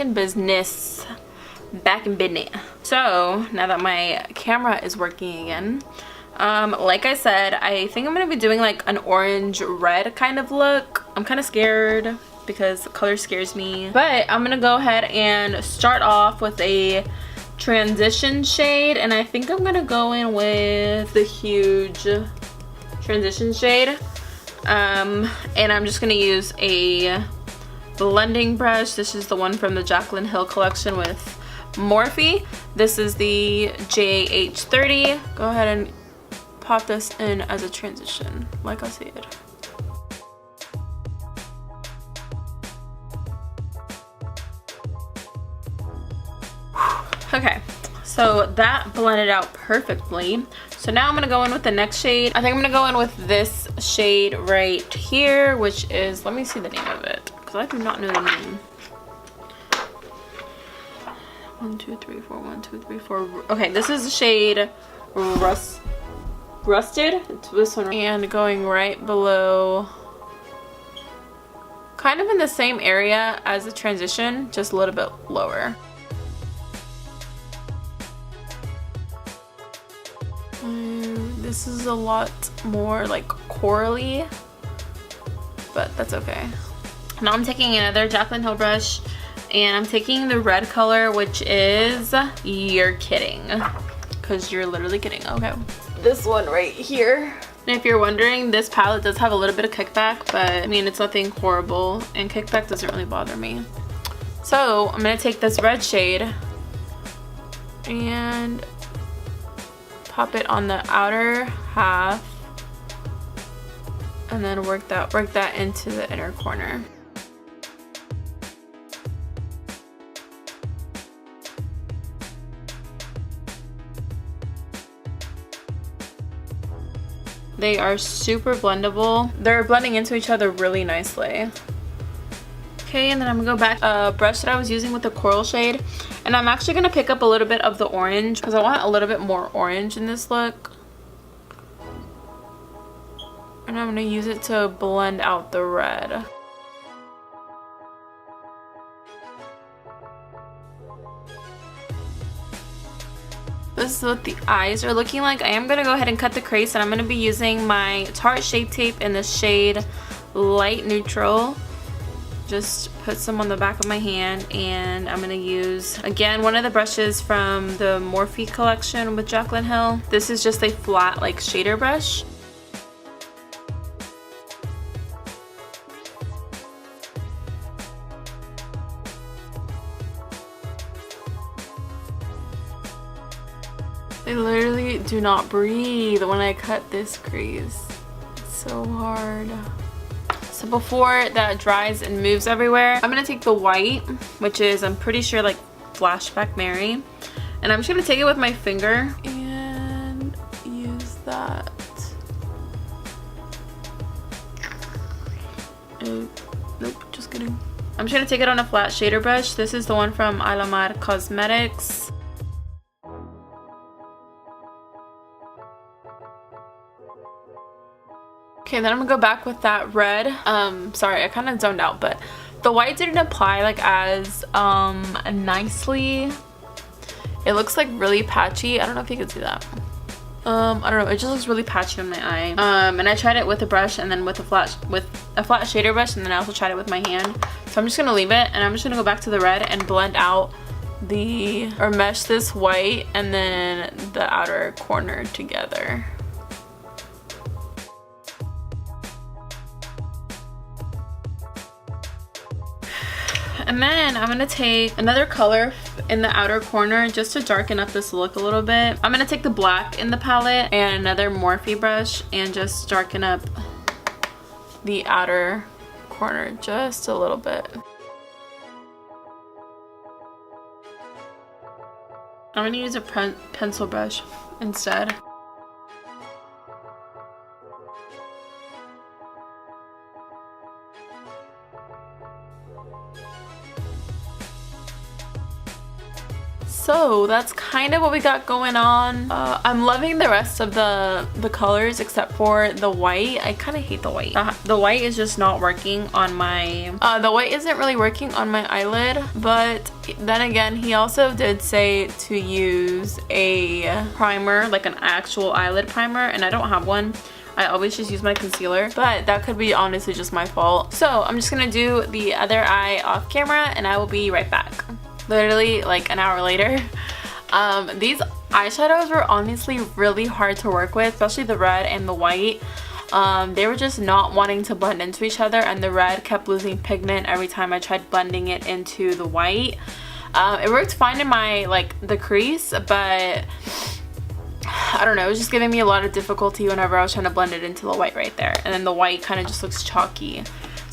back in business. Back in business. So now that my camera is working again, like I said, I think I'm gonna be doing like an orange red kind of look. I'm kind of scared because the color scares me, but I'm gonna go ahead and start off with a transition shade, and I think I'm gonna go in with the huge transition shade, and I'm just gonna use a blending brush. This is the one from the Jaclyn Hill collection with Morphe. This is the JH30. Go ahead and pop this in as a transition like I said. Okay, so that blended out perfectly. So now I'm gonna go in with the next shade. I think I'm gonna go in with this shade right here, which is, let me see the name of it, because I do not know the name. 1, 2, 3, 4, 1, 2, 3, 4. Okay, this is the shade Rusted. It's this one. And going right below, kind of in the same area as the transition, just a little bit lower. This is a lot more like corally, but that's okay. Now I'm taking another Jaclyn Hill brush, and I'm taking the red color, which is, you're kidding, because you're literally kidding. Okay, this one right here. And if you're wondering, this palette does have a little bit of kickback, but I mean, it's nothing horrible, and kickback doesn't really bother me. So I'm gonna take this red shade and pop it on the outer half, and then work that into the inner corner. They are super blendable. They're blending into each other really nicely. Okay, and then I'm gonna go back a brush that I was using with the coral shade, and I'm actually gonna pick up a little bit of the orange because I want a little bit more orange in this look, and I'm gonna use it to blend out the red. This is what the eyes are looking like. I am gonna go ahead and cut the crease, and I'm gonna be using my Tarte Shape Tape in the shade Light Neutral. Just put some on the back of my hand, and I'm gonna use, again, one of the brushes from the Morphe collection with Jaclyn Hill. This is just a flat, like, shader brush. They literally do not breathe when I cut this crease. It's so hard. So before that dries and moves everywhere, I'm gonna take the white, which is, I'm pretty sure, like Flashback Mary, and I'm just gonna take it with my finger and use that. Nope, just kidding. I'm just gonna take it on a flat shader brush. This is the one from Alamar Cosmetics. Okay, then I'm gonna go back with that red. Sorry, I kind of zoned out, but the white didn't apply like as nicely. It looks like really patchy. I don't know if you can see that. I don't know, it just looks really patchy on my eye. And I tried it with a brush, and then with a flat shader brush, and then I also tried it with my hand. So I'm just gonna leave it, and I'm just gonna go back to the red and blend out or mesh this white and then the outer corner together. And then I'm gonna take another color in the outer corner just to darken up this look a little bit. I'm gonna take the black in the palette and another Morphe brush and just darken up the outer corner just a little bit. I'm gonna use a pencil brush instead. So that's kind of what we got going on. I'm loving the rest of the colors except for the white. I kind of hate the white. The white is just not working on my, the white isn't really working on my eyelid, but then again, he also did say to use a primer, like an actual eyelid primer, and I don't have one. I always just use my concealer, but that could be honestly just my fault. So I'm just gonna do the other eye off camera and I will be right back. Literally like an hour later. These eyeshadows were honestly really hard to work with, especially the red and the white. They were just not wanting to blend into each other, and the red kept losing pigment every time I tried blending it into the white. It worked fine in my, like, the crease, but I don't know, it was just giving me a lot of difficulty whenever I was trying to blend it into the white right there. And then the white kind of just looks chalky.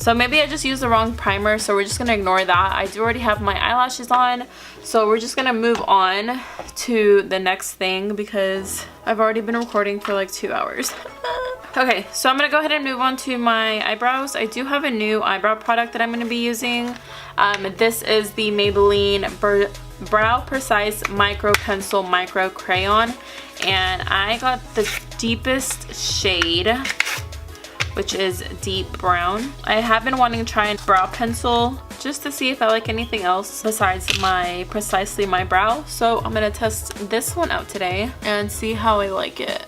So maybe I just used the wrong primer, so we're just gonna ignore that. I do already have my eyelashes on, so we're just gonna move on to the next thing because I've already been recording for like 2 hours. Okay, so I'm gonna go ahead and move on to my eyebrows. I do have a new eyebrow product that I'm gonna be using. This is the Maybelline Brow Precise Micro Pencil Micro Crayon, and I got the deepest shade, which is deep brown. I have been wanting to try a brow pencil just to see if I like anything else besides my Precisely My Brow. So I'm gonna test this one out today and see how I like it.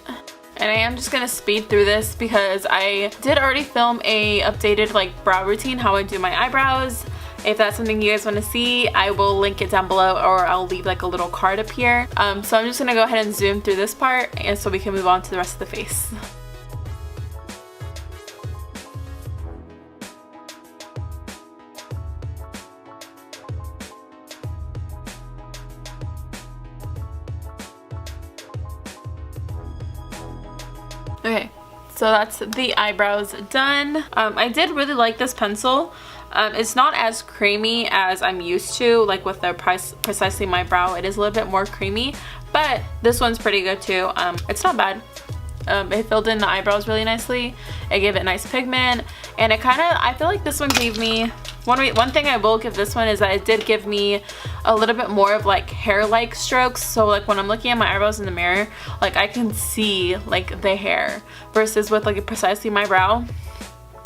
And I am just gonna speed through this because I did already film a updated like brow routine, how I do my eyebrows. If that's something you guys want to see, I will link it down below, or I'll leave like a little card up here. So I'm just gonna go ahead and zoom through this part, and so we can move on to the rest of the face. Okay, so that's the eyebrows done. I did really like this pencil. It's not as creamy as I'm used to, like with the Precisely My Brow. It is a little bit more creamy, but this one's pretty good too. It's not bad. It filled in the eyebrows really nicely. It gave it nice pigment, and it kind of, I feel like this one gave me, one thing I will give this one is that it did give me a little bit more of like hair-like strokes. So like when I'm looking at my eyebrows in the mirror, like I can see like the hair, versus with like a Precisely My Brow,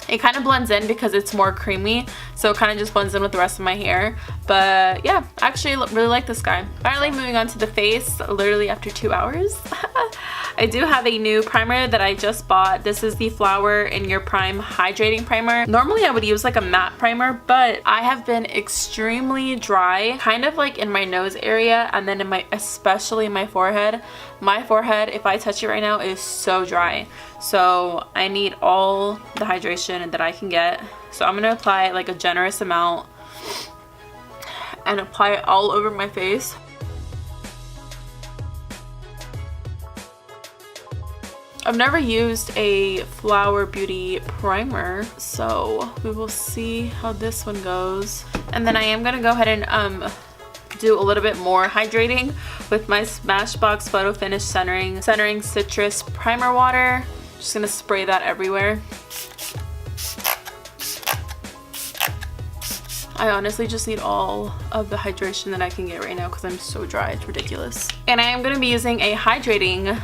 it kind of blends in because it's more creamy, so it kind of just blends in with the rest of my hair. But yeah, I actually really like this guy. Finally moving on to the face, literally after 2 hours. I do have a new primer that I just bought. This is the Flower in Your Prime Hydrating Primer. Normally I would use like a matte primer, but I have been extremely dry, kind of like in my nose area, and then in my, especially my forehead. My forehead, if I touch it right now, is so dry. So I need all the hydration that I can get. So I'm gonna apply like a generous amount and apply it all over my face. I've never used a Flower Beauty primer, so we will see how this one goes. And then I am gonna go ahead and do a little bit more hydrating with my Smashbox Photo Finish Centering Citrus Primer Water. Just gonna spray that everywhere. I honestly just need all of the hydration that I can get right now because I'm so dry, it's ridiculous. And I am gonna be using a hydrating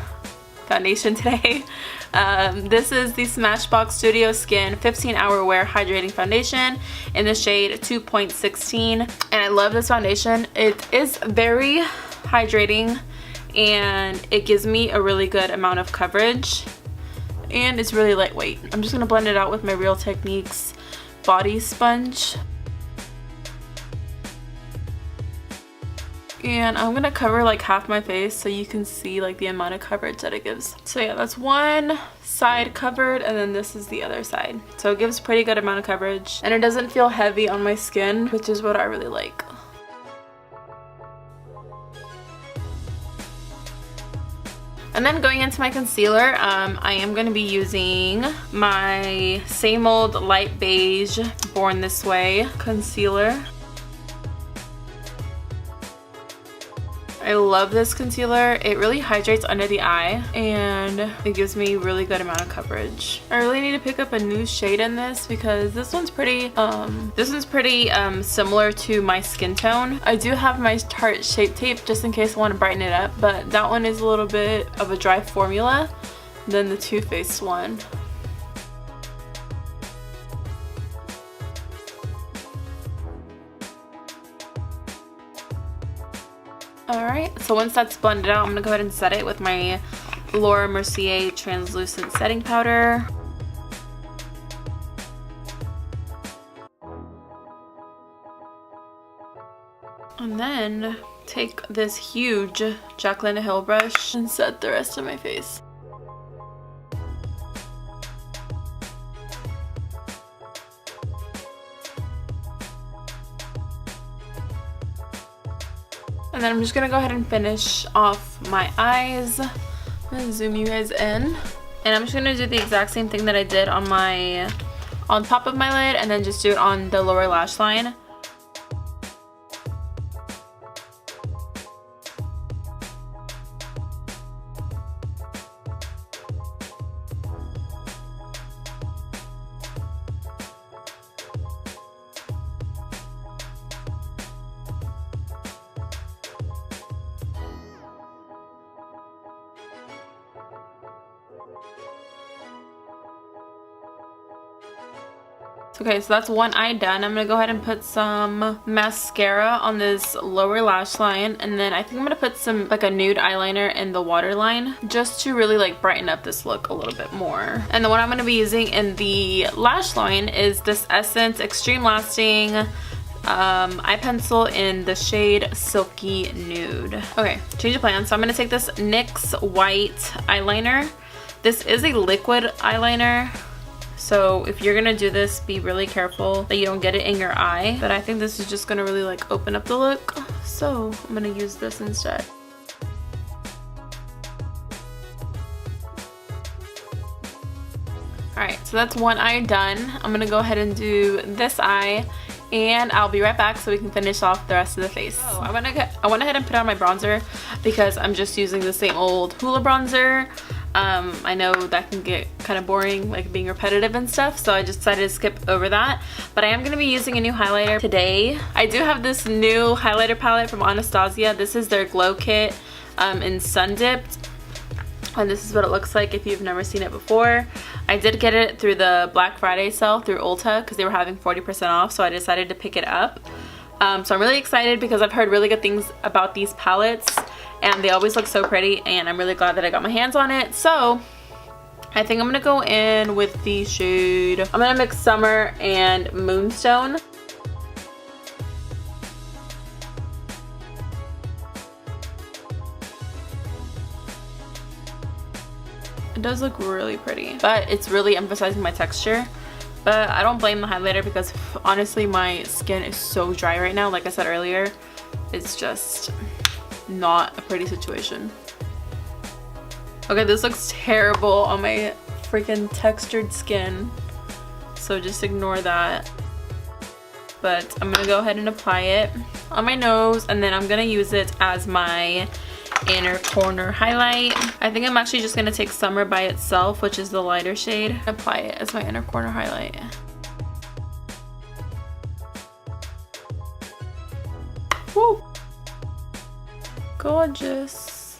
foundation today. This is the Smashbox Studio Skin 15-Hour Wear Hydrating Foundation in the shade 2.16, and I love this foundation. It is very hydrating and it gives me a really good amount of coverage, and it's really lightweight. I'm just gonna blend it out with my Real Techniques body sponge. And I'm gonna cover like half my face so you can see like the amount of coverage that it gives. So yeah, that's one side covered, and then this is the other side. So it gives a pretty good amount of coverage, and it doesn't feel heavy on my skin, which is what I really like. And then going into my concealer, I am going to be using my Same Old Light Beige Born This Way concealer. I love this concealer. It really hydrates under the eye and it gives me really good amount of coverage. I really need to pick up a new shade in this because this one's pretty similar to my skin tone. I do have my Tarte Shape Tape just in case I want to brighten it up, but that one is a little bit of a dry formula than the Too Faced one. Alright, so once that's blended out, I'm going to go ahead and set it with my Laura Mercier translucent setting powder. And then take this huge Jaclyn Hill brush and set the rest of my face. And then I'm just gonna go ahead and finish off my eyes. I'm gonna zoom you guys in. And I'm just gonna do the exact same thing that I did on top of my lid, and then just do it on the lower lash line. Okay, so that's one eye done. I'm gonna go ahead and put some mascara on this lower lash line, and then I think I'm gonna put some like a nude eyeliner in the waterline just to really like brighten up this look a little bit more. And the one I'm gonna be using in the lash line is this Essence Extreme Lasting eye pencil in the shade Silky Nude. Okay, change of plan. So I'm gonna take this NYX white eyeliner. This is a liquid eyeliner, so if you're gonna do this, be really careful that you don't get it in your eye. But I think this is just gonna really like open up the look, so I'm gonna use this instead. Alright, so that's one eye done. I'm gonna go ahead and do this eye, and I'll be right back so we can finish off the rest of the face. So I went ahead and put on my bronzer because I'm just using the same old Hoola bronzer. I know that can get kind of boring, like being repetitive and stuff, so I just decided to skip over that. But I am going to be using a new highlighter today. I do have this new highlighter palette from Anastasia. This is their Glow Kit in Sun Dipped. And this is what it looks like if you've never seen it before. I did get it through the Black Friday sale through Ulta because they were having 40% off, so I decided to pick it up. So I'm really excited because I've heard really good things about these palettes, and they always look so pretty, and I'm really glad that I got my hands on it. So I think I'm gonna go in with the shade, I'm gonna mix Summer and Moonstone. It does look really pretty, but it's really emphasizing my texture. But I don't blame the highlighter because honestly my skin is so dry right now. Like I said earlier, it's just not a pretty situation. Okay, this looks terrible on my freaking textured skin, so just ignore that. But I'm gonna go ahead and apply it on my nose, and then I'm gonna use it as my inner corner highlight. I think I'm actually just gonna take Summer by itself, which is the lighter shade, apply it as my inner corner highlight. Woo! Gorgeous.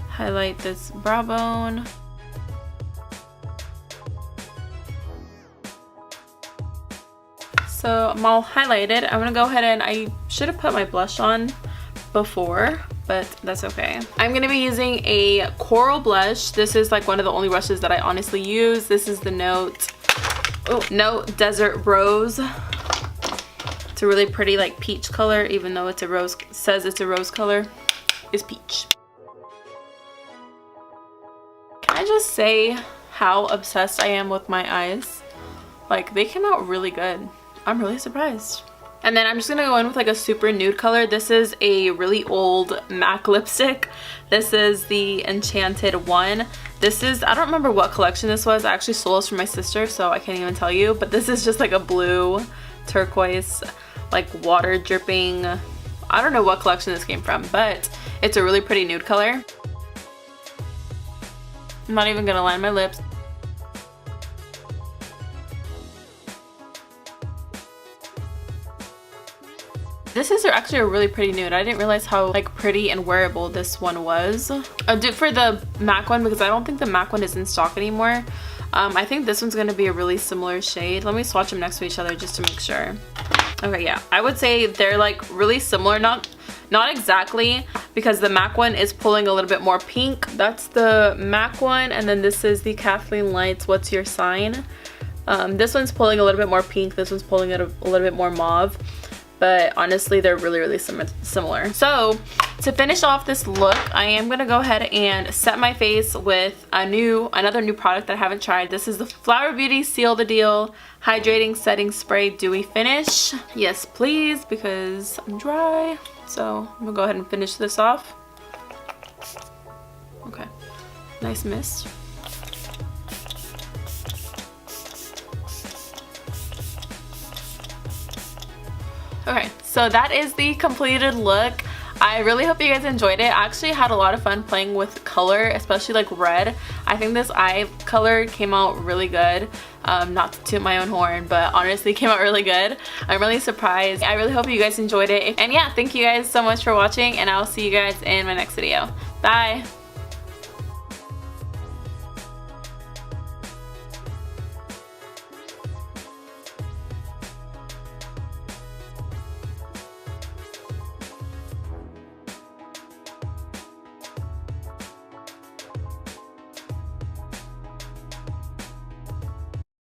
Highlight this brow bone. So I'm all highlighted. I'm gonna go ahead and I should have put my blush on before, but that's okay. I'm gonna be using a coral blush. This is like one of the only brushes that I honestly use. This is the Note Desert Rose. It's a really pretty like peach color, even though it's a rose, says it's a rose color. It's peach. Can I just say how obsessed I am with my eyes? Like, they came out really good. I'm really surprised. And then I'm just gonna go in with like a super nude color. This is a really old MAC lipstick. This is the Enchanted One. This is, I don't remember what collection this was. I actually stole this from my sister, so I can't even tell you. But this is just like a blue turquoise, like water dripping I don't know what collection this came from, but it's a really pretty nude color. I'm not even gonna line my lips. This is actually a really pretty nude. I didn't realize how like pretty and wearable this one was. I'll do it for the MAC one because I don't think the MAC one is in stock anymore. I think this one's gonna be a really similar shade. Let me swatch them next to each other just to make sure. Okay, yeah, I would say they're like really similar, not exactly, because the MAC one is pulling a little bit more pink. That's the MAC one, and then this is the Kathleen Lights What's Your Sign. This one's pulling a little bit more pink, this one's pulling it a little bit more mauve. But honestly, they're really similar. So to finish off this look, I am gonna go ahead and set my face with another new product that I haven't tried. This is the Flower Beauty Seal the Deal Hydrating Setting Spray Dewy Finish. Yes, please, because I'm dry. So I'm gonna go ahead and finish this off. Okay, nice mist. Okay, so that is the completed look. I really hope you guys enjoyed it. I actually had a lot of fun playing with color, especially like red. I think this eye color came out really good. Not to toot my own horn, but honestly came out really good. I'm really surprised. I really hope you guys enjoyed it. And yeah, thank you guys so much for watching, and I'll see you guys in my next video. Bye!